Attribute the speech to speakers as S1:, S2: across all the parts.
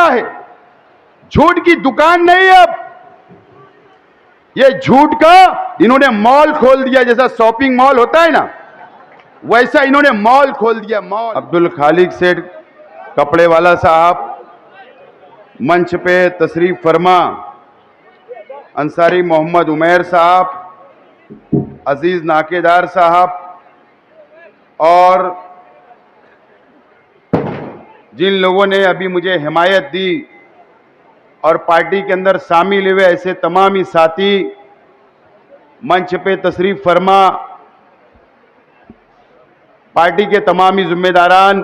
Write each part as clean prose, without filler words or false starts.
S1: गया है। झूठ की दुकान नहीं है अब, ये झूठ का इन्होंने मॉल खोल दिया। जैसा शॉपिंग मॉल होता है ना, वैसा इन्होंने मॉल खोल दिया, मॉल। अब्दुल खालिक सेठ कपड़े वाला साहब मंच पे तशरीफ फरमा, अंसारी मोहम्मद उमैर साहब, अजीज नाकेदार साहब, और जिन लोगों ने अभी मुझे हिमायत दी और पार्टी के अंदर शामिल हुए ऐसे तमाम ही साथी मंच पे तशरीफ फरमा, पार्टी के तमाम ही जिम्मेदारान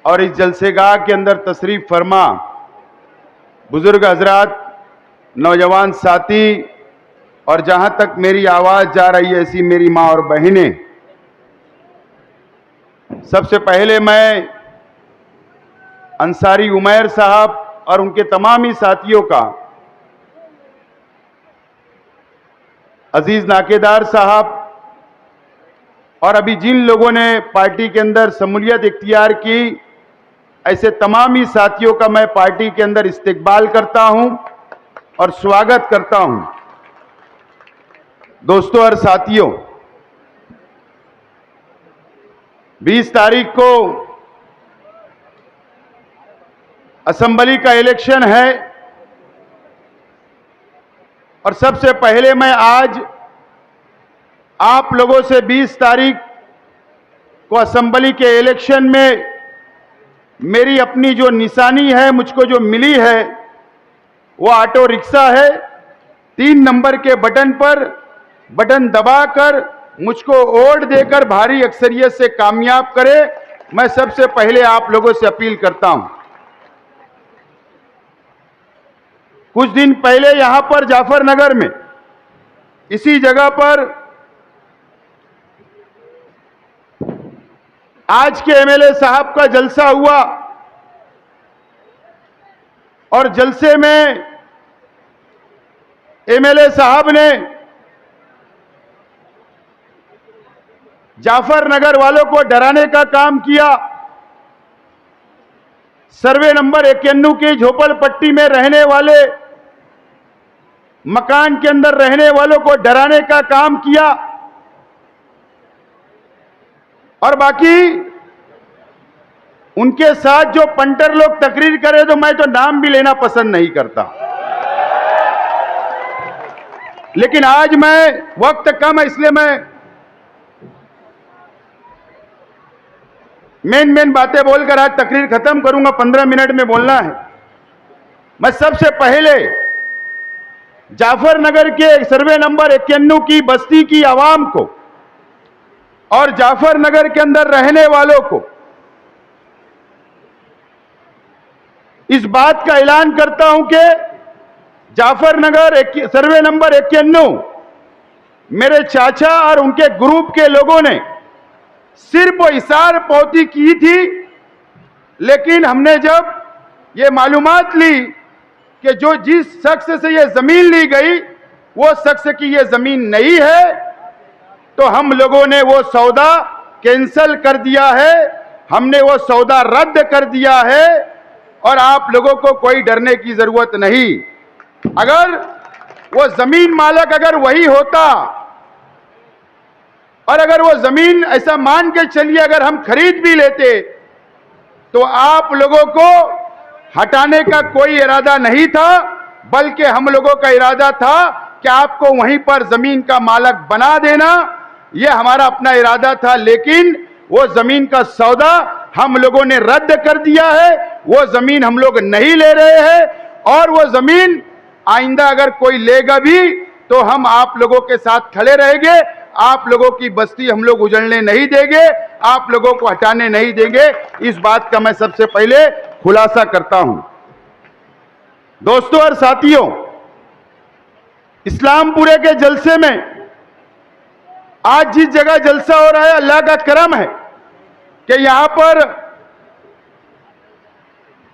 S1: और इस जलसेगाह के अंदर तशरीफ फरमा बुजुर्ग हजरात, नौजवान साथी और जहां तक मेरी आवाज जा रही है ऐसी मेरी मां और बहनें, सबसे पहले मैं अंसारी उमैर साहब और उनके तमाम ही साथियों का, अजीज नाकेदार साहब और अभी जिन लोगों ने पार्टी के अंदर शमूलियत इख्तियार की ऐसे तमाम ही साथियों का मैं पार्टी के अंदर इस्तकबाल करता हूं और स्वागत करता हूं। दोस्तों और साथियों, 20 तारीख को असेंबली का इलेक्शन है और सबसे पहले मैं आज आप लोगों से 20 तारीख को असेंबली के इलेक्शन में मेरी अपनी जो निशानी है, मुझको जो मिली है, वो ऑटो रिक्शा है। 3 नंबर के बटन पर बटन दबाकर मुझको वोट देकर भारी अक्सरियत से कामयाब करे, मैं सबसे पहले आप लोगों से अपील करता हूं। कुछ दिन पहले यहां पर जाफरनगर में इसी जगह पर आज के एमएलए साहब का जलसा हुआ और जलसे में एमएलए साहब ने जाफरनगर वालों को डराने का काम किया। सर्वे नंबर 91 की झोपड़पट्टी में रहने वाले, मकान के अंदर रहने वालों को डराने का काम किया और बाकी उनके साथ जो पंटर लोग तकरीर करे, तो मैं तो नाम भी लेना पसंद नहीं करता, लेकिन आज मैं वक्त कम है इसलिए मैं मेन बातें बोलकर आज तकरीर खत्म करूंगा। 15 मिनट में बोलना है। मैं सबसे पहले जाफरनगर के सर्वे नंबर 91 की बस्ती की आवाम को और जाफरनगर के अंदर रहने वालों को इस बात का ऐलान करता हूं कि जाफरनगर सर्वे नंबर 91 मेरे चाचा और उनके ग्रुप के लोगों ने सिर्फ इशार पौती की थी, लेकिन हमने जब ये मालूमात ली कि जो जिस शख्स से ये जमीन ली गई वो शख्स की ये जमीन नहीं है, तो हम लोगों ने वो सौदा कैंसिल कर दिया है, हमने वो सौदा रद्द कर दिया है और आप लोगों को कोई डरने की जरूरत नहीं। अगर वो जमीन मालक अगर वही होता और अगर वो जमीन ऐसा मान के चलिए अगर हम खरीद भी लेते, तो आप लोगों को हटाने का कोई इरादा नहीं था, बल्कि हम लोगों का इरादा था कि आपको वहीं पर जमीन का मालक बना देना, ये हमारा अपना इरादा था। लेकिन वो जमीन का सौदा हम लोगों ने रद्द कर दिया है, वो जमीन हम लोग नहीं ले रहे हैं और वो जमीन आइंदा अगर कोई लेगा भी तो हम आप लोगों के साथ खड़े रहेंगे। आप लोगों की बस्ती हम लोग उजड़ने नहीं देंगे, आप लोगों को हटाने नहीं देंगे। इस बात का मैं सबसे पहले खुलासा करता हूं। दोस्तों और साथियों, इस्लामपुरे के जलसे में आज जिस जगह जलसा हो रहा है, अल्लाह का करम है कि यहां पर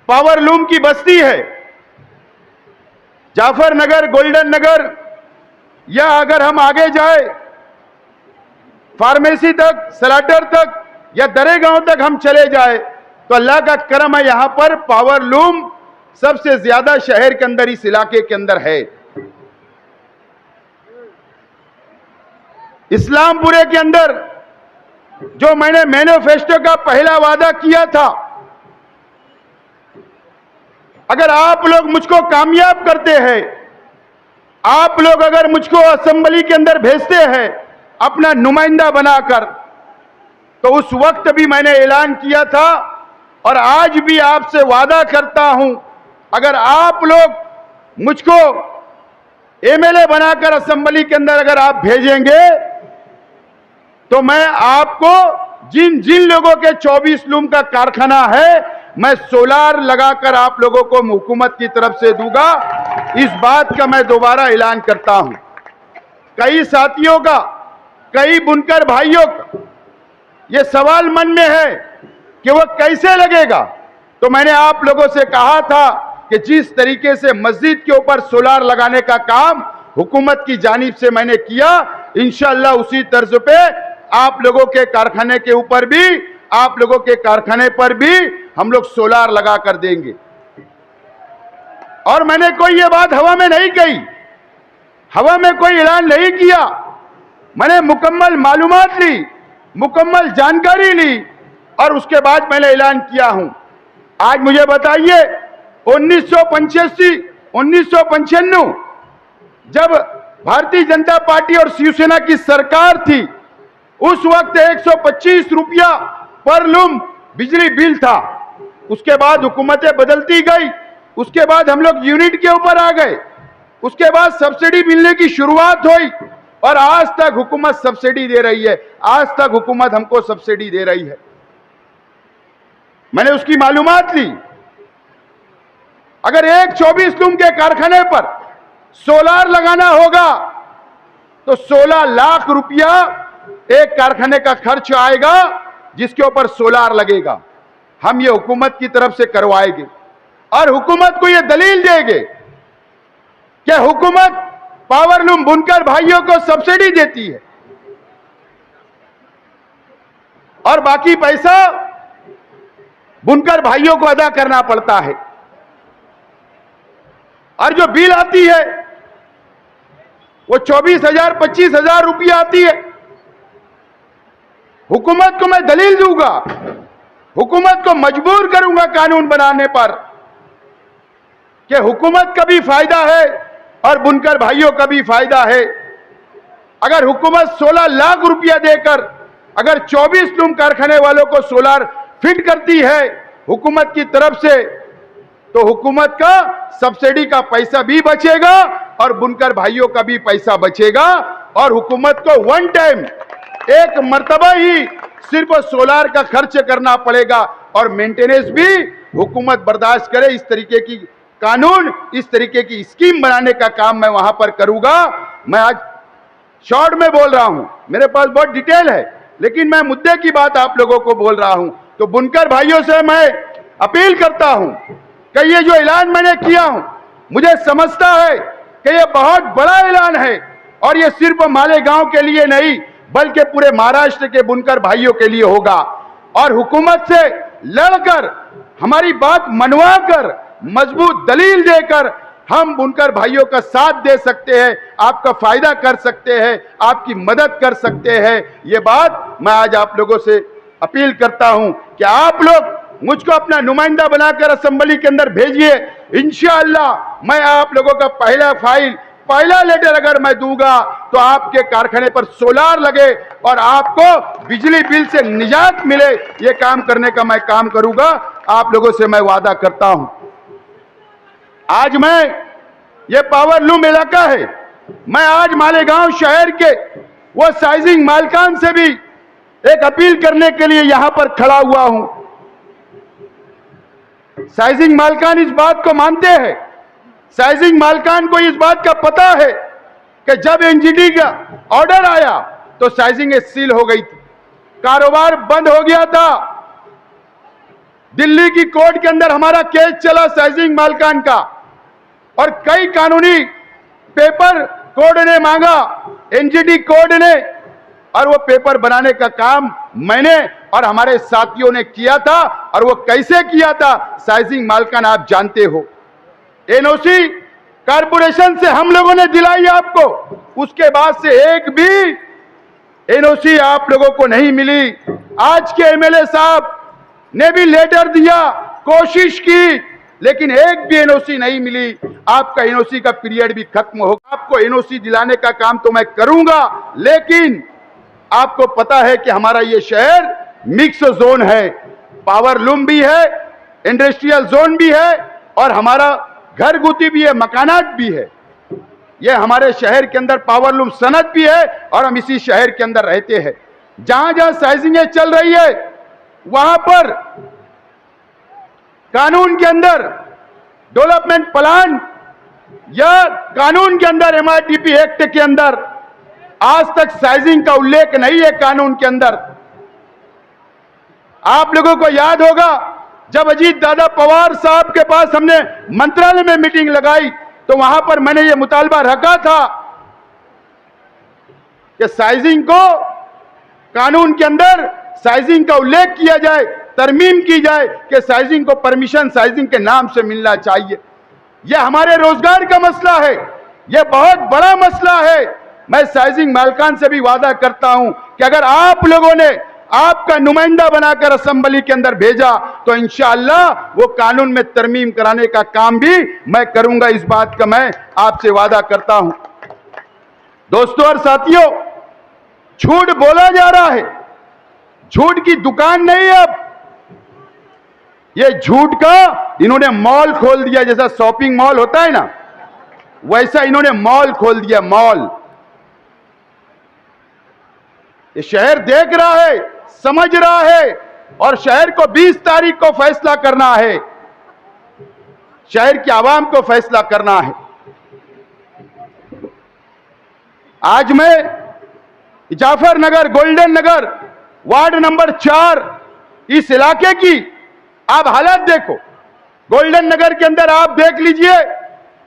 S1: पावरलूम की बस्ती है। जाफरनगर, गोल्डन नगर, या अगर हम आगे जाए फार्मेसी तक, सलाटर तक या दरेगांव तक हम चले जाए, तो अल्लाह का करम है, यहां पर पावर लूम सबसे ज्यादा शहर के अंदर, इस इलाके के अंदर है। इस्लामपुरे के अंदर जो मैंने मैनिफेस्टो का पहला वादा किया था, अगर आप लोग मुझको कामयाब करते हैं, आप लोग अगर मुझको असेंबली के अंदर भेजते हैं अपना नुमाइंदा बनाकर, तो उस वक्त भी मैंने ऐलान किया था और आज भी आपसे वादा करता हूं, अगर आप लोग मुझको एमएलए बनाकर असेंबली के अंदर अगर आप भेजेंगे, तो मैं आपको जिन जिन लोगों के 24 लूम का कारखाना है, मैं सोलार लगाकर आप लोगों को हुकूमत की तरफ से दूंगा। इस बात का मैं दोबारा ऐलान करता हूं। कई साथियों का, कई बुनकर भाइयों का यह सवाल मन में है कि वह कैसे लगेगा। तो मैंने आप लोगों से कहा था कि जिस तरीके से मस्जिद के ऊपर सोलार लगाने का काम हुकूमत की जानिब से मैंने किया, इंशाअल्लाह उसी तर्ज पे आप लोगों के कारखाने के ऊपर भी, आप लोगों के कारखाने पर भी हम लोग सोलार लगा कर देंगे। और मैंने कोई ये बात हवा में नहीं कही, हवा में कोई ऐलान नहीं किया। मैंने मुकम्मल मालूमात ली, मुकम्मल जानकारी ली और उसके बाद मैंने ऐलान किया हूं। आज मुझे बताइए, 1995 जब भारतीय जनता पार्टी और शिवसेना की सरकार थी, उस वक्त 125 रुपया पर लूम बिजली बिल था। उसके बाद हुकूमतें बदलती गई, उसके बाद हम लोग यूनिट के ऊपर आ गए, उसके बाद सब्सिडी मिलने की शुरुआत हुई और आज तक हुकूमत सब्सिडी दे रही है। आज तक हुकूमत हमको सब्सिडी दे रही है। मैंने उसकी मालूमात ली। अगर एक 24 लूम के कारखाने पर सोलार लगाना होगा तो 16 लाख रुपया एक कारखाने का खर्च आएगा, जिसके ऊपर सोलार लगेगा। हम ये हुकूमत की तरफ से करवाएंगे और हुकूमत को ये दलील देंगे कि हुकूमत पावर लूम बुनकर भाइयों को सब्सिडी देती है और बाकी पैसा बुनकर भाइयों को अदा करना पड़ता है। और जो बिल आती है वो 24,000 25,000 रुपया आती है। हुकूमत को मैं दलील दूंगा, हुकूमत को मजबूर करूंगा कानून बनाने पर कि हुकूमत का भी फायदा है और बुनकर भाइयों का भी फायदा है। अगर हुकूमत 16 लाख रुपया देकर अगर 24 लूम कारखाने वालों को सोलार फिट करती है हुकूमत की तरफ से, तो हुकूमत का सब्सिडी का पैसा भी बचेगा और बुनकर भाइयों का भी पैसा बचेगा और हुकूमत को वन टाइम एक मर्तबा ही सिर्फ सोलार का खर्च करना पड़ेगा और मेंटेनेंस भी हुकूमत बर्दाश्त करे। इस तरीके की कानून, इस तरीके की स्कीम बनाने का काम मैं वहां पर करूंगा। मैं आज शॉर्ट में बोल रहा हूं, मेरे पास बहुत डिटेल है, लेकिन मैं मुद्दे की बात आप लोगों को बोल रहा हूं। तो बुनकर भाइयों से मैं अपील करता हूं कि ये जो ऐलान मैंने किया हूं, मुझे समझता है कि ये बहुत बड़ा ऐलान है और ये सिर्फ मालेगांव के लिए नहीं बल्कि पूरे महाराष्ट्र के बुनकर भाइयों के लिए होगा। और हुकूमत से लड़कर, हमारी बात मनवाकर, मजबूत दलील देकर हम बुनकर भाइयों का साथ दे सकते हैं, आपका फायदा कर सकते हैं, आपकी मदद कर सकते हैं। ये बात मैं आज आप लोगों से अपील करता हूं कि आप लोग मुझको अपना नुमाइंदा बनाकर असेंबली के अंदर भेजिए। इंशाअल्लाह मैं आप लोगों का पहला लेटर अगर मैं दूंगा तो आपके कारखाने पर सोलार लगे और आपको बिजली बिल से निजात मिले। ये काम करने का मैं काम करूंगा, आप लोगों से मैं वादा करता हूं। आज मैं, ये पावर लूम इलाका है, मैं आज मालेगांव शहर के वो साइजिंग मालकान से भी एक अपील करने के लिए यहां पर खड़ा हुआ हूं। साइजिंग मालकान इस बात को मानते हैं, साइजिंग मालकान को इस बात का पता है कि जब एनजीटी का ऑर्डर आया तो साइजिंग सील हो गई थी, कारोबार बंद हो गया था। दिल्ली की कोर्ट के अंदर हमारा केस चला साइजिंग मालकान का और कई कानूनी पेपर कोर्ट ने मांगा, एनजीटी कोर्ट ने और वो पेपर बनाने का काम मैंने और हमारे साथियों ने किया था। और वो कैसे किया था, साइजिंग मालकान आप जानते हो। एनओसी कारपोरेशन से हम लोगों ने दिलाई आपको, उसके बाद से एक भी एनओसी आप लोगों को नहीं मिली। आज के एमएलए साहब ने भी लेटर दिया, कोशिश की, लेकिन एक भी एनओसी नहीं मिली। आपका एनओसी का पीरियड भी खत्म होगा। आपको एनओसी दिलाने का काम तो मैं करूंगा, लेकिन आपको पता है कि हमारा ये शहर मिक्स जोन है, पावर लूम भी है, इंडस्ट्रियल जोन भी है और हमारा घर गुती भी है, मकानात भी है। ये हमारे शहर के अंदर पावर लूम सनत भी है और हम इसी शहर के अंदर रहते हैं। जहां जहां साइजिंगें चल रही है वहां पर कानून के अंदर डेवलपमेंट प्लान या कानून के अंदर एमआरडीपी एक्ट के अंदर आज तक साइजिंग का उल्लेख नहीं है कानून के अंदर। आप लोगों को याद होगा जब अजीत दादा पवार साहब के पास हमने मंत्रालय में मीटिंग लगाई तो वहां पर मैंने ये मुतालबा रखा था कि साइजिंग को कानून के अंदर साइजिंग का उल्लेख किया जाए, तरमीम की जाए कि साइजिंग को परमिशन साइजिंग के नाम से मिलना चाहिए। यह हमारे रोजगार का मसला है, यह बहुत बड़ा मसला है। मैं साइजिंग मालकान से भी वादा करता हूं कि अगर आप लोगों ने आपका नुमाइंदा बनाकर असेंबली के अंदर भेजा तो इंशाअल्लाह वो कानून में तरमीम कराने का काम भी मैं करूंगा। इस बात का मैं आपसे वादा करता हूं। दोस्तों और साथियों, झूठ बोला जा रहा है, झूठ की दुकान नहीं। अब ये झूठ का इन्होंने मॉल खोल दिया, जैसा शॉपिंग मॉल होता है ना, वैसा इन्होंने मॉल खोल दिया, मॉल। ये शहर देख रहा है, समझ रहा है और शहर को 20 तारीख को फैसला करना है, शहर की आवाम को फैसला करना है। आज मैं जाफर नगर, गोल्डन नगर, वार्ड नंबर 4 इस इलाके की आप हालात देखो। गोल्डन नगर के अंदर आप देख लीजिए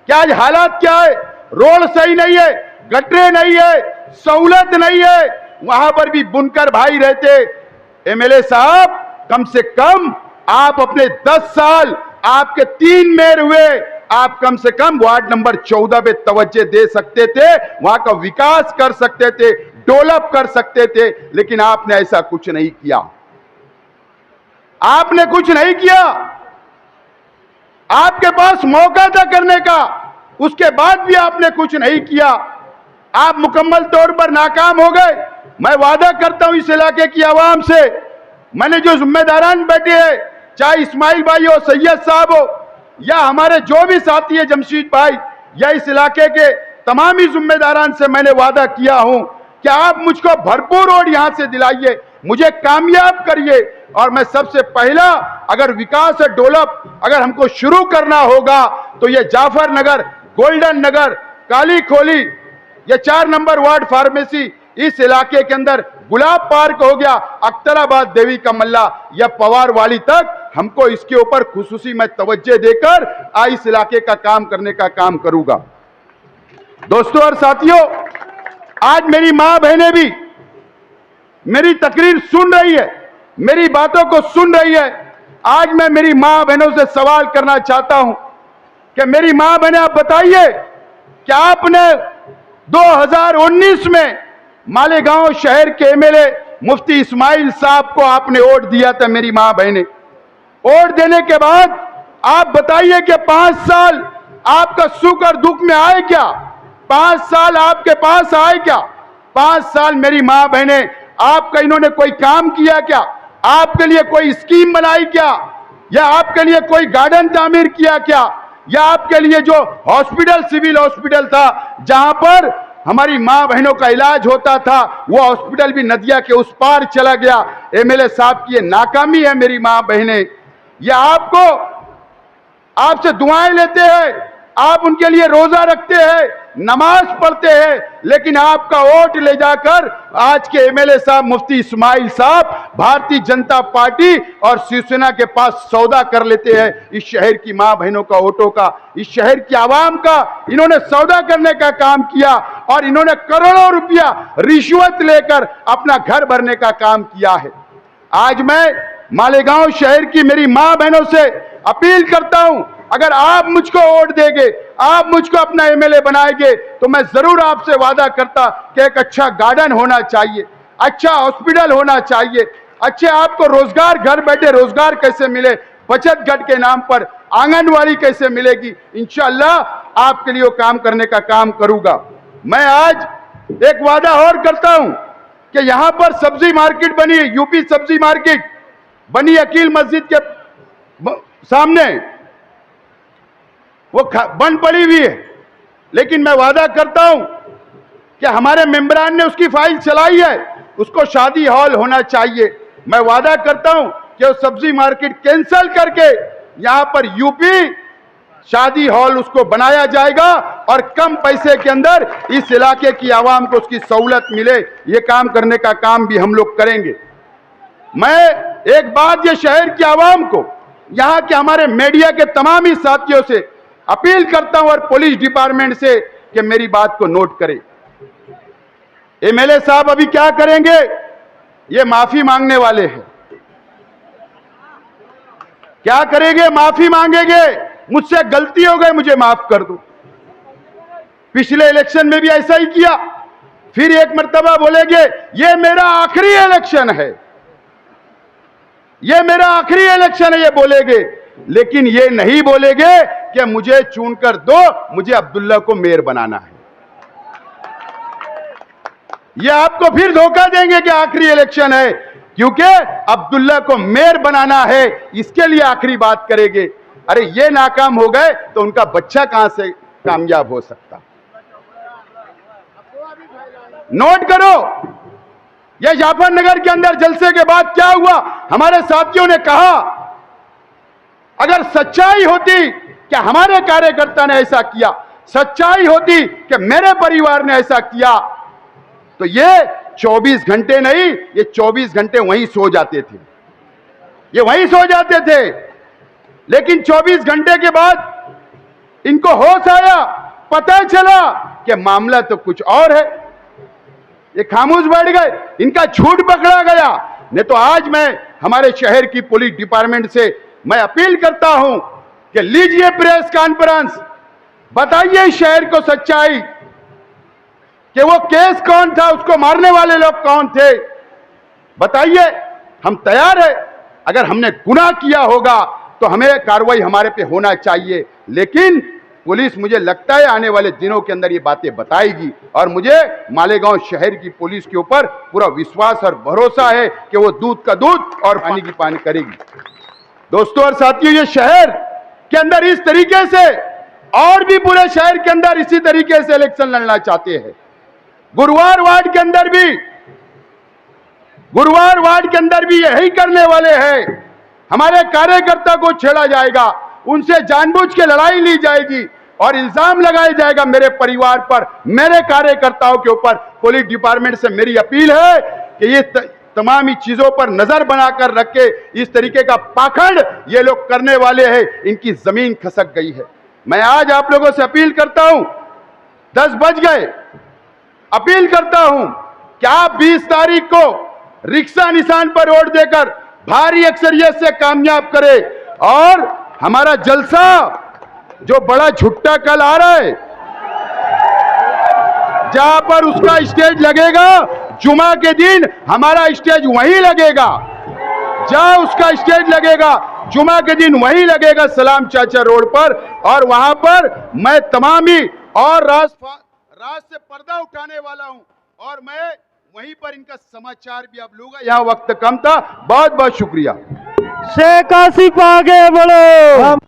S1: कि आज हालात क्या है। रोड सही नहीं है, गटरे नहीं है, सहूलत नहीं है। वहां पर भी बुनकर भाई रहते। एमएलए साहब, कम से कम आप अपने 10 साल, आपके 3 मेयर हुए, आप कम से कम वार्ड नंबर 14 पे तवज्जो दे सकते थे, वहां का विकास कर सकते थे, डेवलप कर सकते थे, लेकिन आपने ऐसा कुछ नहीं किया। आपने कुछ नहीं किया। आपके पास मौका था करने का, उसके बाद भी आपने कुछ नहीं किया। आप मुकम्मल तौर पर नाकाम हो गए। मैं वादा करता हूं इस इलाके की आवाम से, मैंने जो जिम्मेदारान बैठे हैं, चाहे इस्माइल भाई हो, सैयद साहब हो या हमारे जो भी साथी है, जमशीद भाई, या इस इलाके के तमाम ही जिम्मेदारान से मैंने वादा किया हूं कि आप मुझको भरपूर वोट यहां से दिलाइए, मुझे कामयाब करिए। और मैं सबसे पहला, अगर विकास और डेवलप अगर हमको शुरू करना होगा तो ये जाफर नगर, गोल्डन नगर, काली खोली, ये 4 नंबर वार्ड फार्मेसी, इस इलाके के अंदर गुलाब पार्क हो गया, अख्तराबाद, देवी का मल्ला या पवार वाली तक, हमको इसके ऊपर खुसूसी में तवज्जो देकर इस इलाके का काम करने का काम करूंगा। दोस्तों और साथियों, आज मेरी मां बहनें भी मेरी तकरीर सुन रही है, मेरी बातों को सुन रही है। आज मैं मेरी मां बहनों से सवाल करना चाहता हूं कि मेरी मां बहनें, आप बताइए कि आपने 2019 में मालेगांव शहर के एमएलए मुफ्ती इस्माइल साहब को आपने वोट दिया था। मेरी मां बहनें, वोट देने के बाद आप बताइए कि 5 साल आपका सुख और दुख में आए क्या? 5 साल आपके पास आए क्या? 5 साल मेरी मां बहनें, आपका इन्होंने कोई काम किया क्या? आपके लिए कोई स्कीम बनाई क्या? या आपके लिए कोई गार्डन तामीर किया क्या? या आपके लिए जो हॉस्पिटल, सिविल हॉस्पिटल था जहां पर हमारी मां बहनों का इलाज होता था, वो हॉस्पिटल भी नदिया के उस पार चला गया। एमएलए साहब की ये नाकामी है मेरी मां बहनें। या आपको, आपसे दुआएं लेते हैं, आप उनके लिए रोजा रखते हैं, नमाज पढ़ते हैं, लेकिन आपका वोट ले जाकर आज के एमएलए साहब मुफ्ती इस्माइल साहब भारतीय जनता पार्टी और शिवसेना के पास सौदा कर लेते हैं। इस शहर की मां बहनों का, वोटों का, इस शहर की आवाम का इन्होंने सौदा करने का काम किया और इन्होंने करोड़ों रुपया रिश्वत लेकर अपना घर भरने का काम किया है। आज मैं मालेगांव शहर की मेरी मां बहनों से अपील करता हूं, अगर आप मुझको वोट देंगे, आप मुझको अपना एमएलए बनाएंगे, तो मैं जरूर आपसे वादा करता कि एक अच्छा गार्डन होना चाहिए, अच्छा हॉस्पिटल होना चाहिए, अच्छे आपको रोजगार, घर बैठे रोजगार कैसे मिले, बचत गट के नाम पर आंगनवाड़ी कैसे मिलेगी, इंशाअल्लाह आपके लिए वो काम करने का काम करूंगा। मैं आज एक वादा और करता हूं कि यहां पर सब्जी मार्केट बनी है, यूपी सब्जी मार्केट बनी अकील मस्जिद के सामने, वो बंद पड़ी हुई है, लेकिन मैं वादा करता हूं कि हमारे मेंबरान ने उसकी फाइल चलाई है, उसको शादी हॉल होना चाहिए। मैं वादा करता हूं कि वो सब्जी मार्केट कैंसिल करके यहां पर यूपी शादी हॉल उसको बनाया जाएगा और कम पैसे के अंदर इस इलाके की आवाम को उसकी सहूलत मिले, ये काम करने का काम भी हम लोग करेंगे। मैं एक बात ये शहर की आवाम को, यहां के हमारे मीडिया के तमाम ही साथियों से अपील करता हूं और पुलिस डिपार्टमेंट से कि मेरी बात को नोट करें। एमएलए साहब अभी क्या करेंगे, ये माफी मांगने वाले हैं। क्या करेंगे, माफी मांगेंगे, मुझसे गलती हो गई, मुझे माफ कर दो। पिछले इलेक्शन में भी ऐसा ही किया, फिर एक मर्तबा बोलेंगे ये मेरा आखिरी इलेक्शन है, ये मेरा आखिरी इलेक्शन है, ये बोलेंगे, लेकिन ये नहीं बोलेंगे कि मुझे चुनकर दो, मुझे अब्दुल्ला को मेयर बनाना है। ये आपको फिर धोखा देंगे कि आखिरी इलेक्शन है, क्योंकि अब्दुल्ला को मेयर बनाना है, इसके लिए आखिरी बात करेंगे। अरे ये नाकाम हो गए तो उनका बच्चा कहां से कामयाब हो सकता। नोट करो, यह जाफरनगर के अंदर जलसे के बाद क्या हुआ, हमारे साथियों ने कहा अगर सच्चाई होती कि हमारे कार्यकर्ता ने ऐसा किया, सच्चाई होती कि मेरे परिवार ने ऐसा किया, तो ये 24 घंटे नहीं, ये 24 घंटे वहीं सो जाते थे, ये वहीं सो जाते थे। लेकिन 24 घंटे के बाद इनको होश आया, पता चला कि मामला तो कुछ और है, ये खामोश बैठ गए, इनका झूठ पकड़ा गया। नहीं तो आज मैं हमारे शहर की पुलिस डिपार्टमेंट से मैं अपील करता हूं कि लीजिए प्रेस कॉन्फ्रेंस, बताइए शहर को सच्चाई कि वो केस कौन था, उसको मारने वाले लोग कौन थे, बताइए। हम तैयार है, अगर हमने गुनाह किया होगा तो हमें कार्रवाई हमारे पे होना चाहिए, लेकिन पुलिस मुझे लगता है आने वाले दिनों के अंदर ये बातें बताएगी और मुझे मालेगांव शहर की पुलिस के ऊपर पूरा विश्वास और भरोसा है कि वो दूध का दूध और पानी की पानी करेगी। दोस्तों और साथियों, ये शहर के अंदर इस तरीके से और भी पूरे शहर के अंदर इसी तरीके से इलेक्शन लड़ना चाहते हैं। गुरुवार वार्ड के अंदर भी यही करने वाले हैं। हमारे कार्यकर्ता को छेड़ा जाएगा, उनसे जानबूझ के लड़ाई ली जाएगी और इल्जाम लगाया जाएगा मेरे परिवार पर, मेरे कार्यकर्ताओं के ऊपर। पुलिस डिपार्टमेंट से मेरी अपील है कि ये तमाम ही चीजों पर नजर बनाकर रख के इस तरीके का पाखंड ये लोग करने वाले हैं, इनकी जमीन खसक गई है। मैं आज आप लोगों से अपील करता हूं, 10 बज गए, अपील करता हूं कि आप 20 तारीख को रिक्शा निशान पर वोट देकर भारी अक्सरियत से कामयाब करें और हमारा जलसा जो बड़ा झुट्टा कल आ रहा है, जहां पर उसका स्टेज लगेगा, जुमा के दिन हमारा स्टेज वहीं लगेगा, जहां उसका स्टेज लगेगा जुमा के दिन वहीं लगेगा, सलाम चाचा रोड पर। और वहां पर मैं तमाम ही और राज से पर्दा उठाने वाला हूं और मैं वहीं पर इनका समाचार भी आप लूंगा। यहाँ वक्त कम था, बहुत बहुत शुक्रिया।
S2: शेख आसिफ आगे बढ़ो।